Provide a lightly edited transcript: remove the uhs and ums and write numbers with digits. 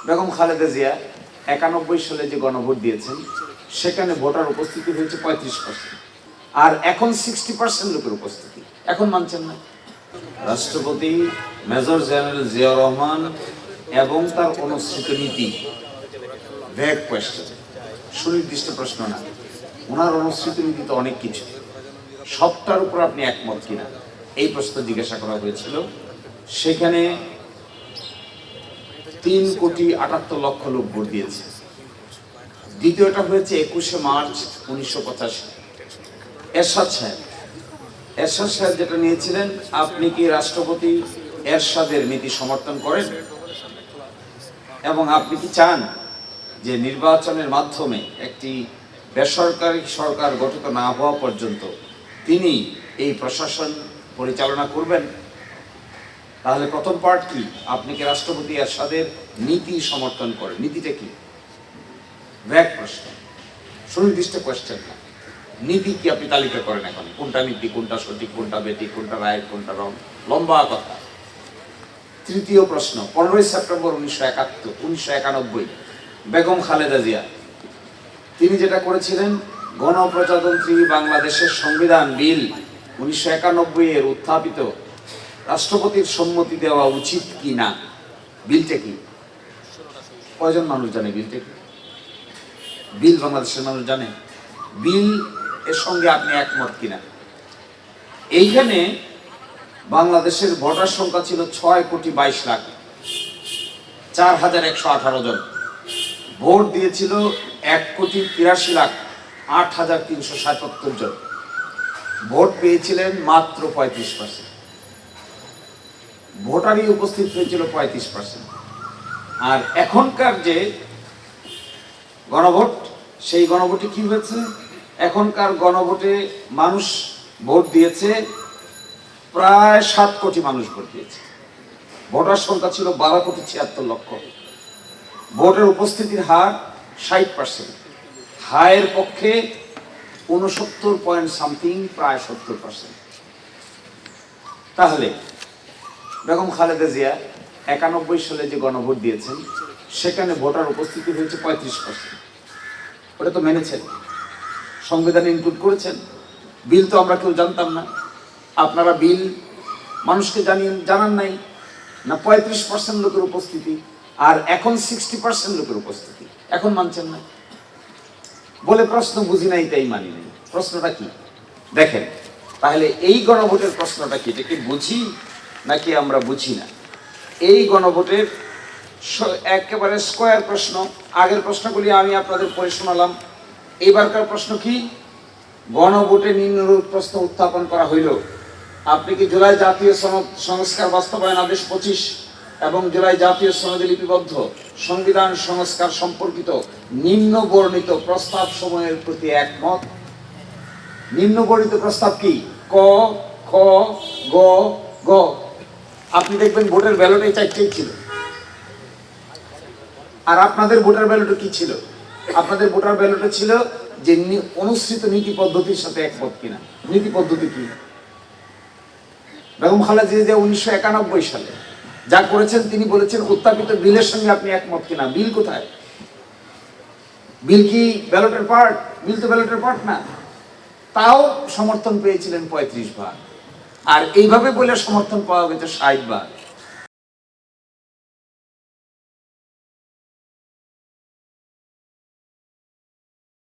বেগম খালেদা জিয়া 91 সালে যে গণভোট দিয়েছেন সেখানে ভোটার উপস্থিতি হয়েছে 35%, আর এখন 60% লোকের উপস্থিতি। এখন মানছেন না? রাষ্ট্রপতি মেজর জেনারেল জিয়াউর রহমান এবং তার অনুসৃত নীতি, ভ্যাগ কোয়েশ্চেন, সুনির্দিষ্ট প্রশ্ন না। ওনার অনুসৃত নীতি তো অনেক কিছু, সবটার উপর আপনি একমত কিনা এই প্রশ্ন জিজ্ঞাসা করা হয়েছিল। সেখানে 3,78,00,000 লোক ভোট দিয়েছে। দ্বিতীয়টা হয়েছে 21শে মার্চ 1985। এরশাদ সাহেব যেটা নিয়েছিলেন, আপনি কি রাষ্ট্রপতি এরশাদের নীতি সমর্থন করেন এবং আপনি কি চান যে নির্বাচনের মাধ্যমে একটি বেসরকারি সরকার গঠিত না হওয়া পর্যন্ত তিনি এই প্রশাসন পরিচালনা করবেন? তাহলে প্রথম পার্ট কি, আপনি কি রাষ্ট্রপতি এরশাদের নীতি সমর্থন করেন? নীতিটা কি? ভ্যাগ প্রশ্ন, সুনির্দিষ্ট কোয়েশ্চেন না। নীতি কি আপনি তালিকা করেন এখন, কোনটা নীতি, কোনটা সঠিক, কোনটা বেঠিক, কোনটা রায়, কোনটা রং, লম্বা কথা। তৃতীয় প্রশ্ন, 15ই সেপ্টেম্বর 1991 বেগম খালেদা জিয়া তিনি যেটা করেছিলেন, গণপ্রজাতন্ত্রী বাংলাদেশের সংবিধান বিল 1991 এর উত্থাপিত রাষ্ট্রপতির সম্মতি দেওয়া উচিত কি না, বিলটা কি? কয়জন মানুষ জানে বিলটা কি? বিল বাংলাদেশের মানুষ জানে? বিল এর সঙ্গে আপনি একমত কিনা? এইখানে বাংলাদেশের ভোটার সংখ্যা ছিল 6,22,04,118 জন। ভোট দিয়েছিল 1,83,08,377 জন। ভোট পেয়েছিলেন মাত্র 35%। ভোটারই উপস্থিত হয়েছিল 35%। আর এখনকার যে গণভোট, সেই গণভোটে কি হয়েছে? এখনকার গণভোটে মানুষ ভোট দিয়েছে, প্রায় 7 কোটি মানুষ ভোট দিয়েছে। ভোটার সংখ্যা ছিল 12,76,00,000। ভোটের উপস্থিতির হার 60%। হায়ের পক্ষে 69 পয়েন্ট সামথিং, প্রায় 70%। তাহলে বেগম খালেদা জিয়া 91 সালে যে গণভোট দিয়েছেন সেখানে ভোটার উপস্থিতি হয়েছে 35%। ওটা তো মেনেছেন, সংবিধানে ইনক্লুড করেছেন। বিল তো আমরা কেউ জানতাম না, আপনারা বিল মানুষকে জানান নাই না। 35% লোকের উপস্থিতি, আর এখন 60% লোকের উপস্থিতি, এখন মানছেন না বলে প্রশ্ন বুঝি নাই তাই মানি নাই। প্রশ্নটা কি দেখেন, তাহলে এই গণভোটের প্রশ্নটা কি, এটা কি বুঝি নাকি আমরা বুঝি না? এই গণভোটের একেবারে স্কোয়ার প্রশ্ন। আগের প্রশ্নগুলি আমি আপনাদের পড়ে শোনালাম। এবারকার প্রশ্ন কি? গণভোটে নিম্নরূপ প্রশ্ন উত্থাপন করা হইল, আপনি কি জুলাই জাতীয় সনদ সংস্কার বাস্তবায়ন আদেশ 25 এবং জুলাই জাতীয় সনদে লিপিবদ্ধ সংবিধান সংস্কার সম্পর্কিত নিম্ন বর্ণিত প্রস্তাব সমূহের প্রতি একমত? নিম্ন বর্ণিত প্রস্তাব কি? ক, খ, গ, গ। আপনি দেখবেন ভোটের ব্যালটে 4টেই ছিল। আর আপনাদের ভোটার ব্যালটে কি ছিল? আপনাদের ভোটার ব্যালটে ছিল যে অনুসৃত নীতি পদ্ধতির সাথে একমত কিনা। নীতি পদ্ধতি কি? বেগম খালেদা জিয়া 1991 সালে যা করেছেন, তিনি বলেছেন উত্থাপিত বিলের সঙ্গে আপনি একমত কিনা। বিল কোথায়? বিল কি ব্যালটের পার্ট? বিল তো ব্যালটের পার্ট না। তাও সমর্থন পেয়েছিলেন 35 বার, আর এইভাবে বলে সমর্থন পাওয়া গেছে 60 বার।